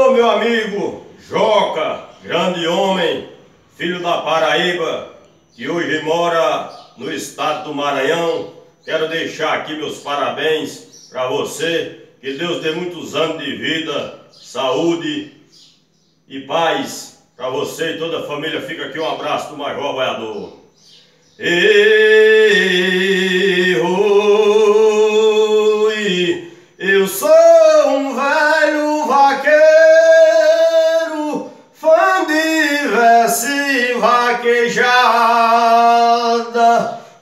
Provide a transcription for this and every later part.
Alô, meu amigo Joca, grande homem, filho da Paraíba, que hoje mora no estado do Maranhão. Quero deixar aqui meus parabéns para você. Que Deus dê muitos anos de vida, saúde e paz para você e toda a família. Fica aqui um abraço do Major Vaiador. Eu sou um velho vaqueiro, fã de verso e vaquejada.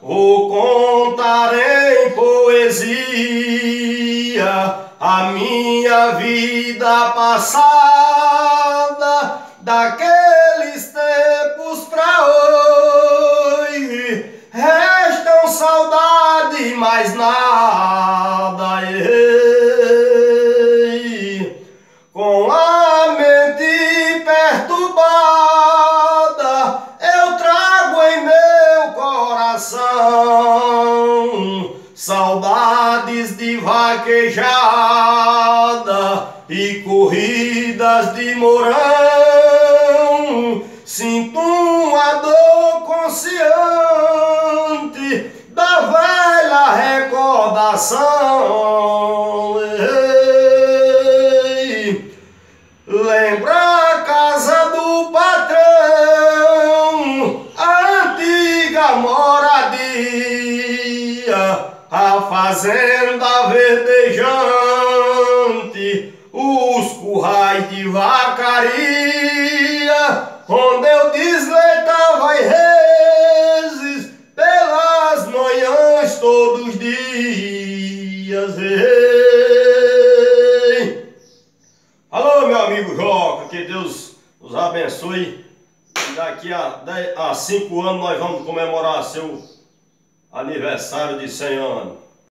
Vou contar em poesia a minha vida passada, daqueles tempos pra hoje. Restam saudade, mais nada. Com a mente perturbada, eu trago em meu coração saudades de vaquejada e corridas de mourão. Sinto uma dor consciente da velha recordação. Lembra a casa do patrão, a antiga moradia, a fazenda verdejante, os currais de vacaria, onde eu desleitava reses pelas manhãs todos os dias. Alô, meu amigo Joca, que Deus nos abençoe. Daqui a 5 anos nós vamos comemorar seu aniversário de 100 anos.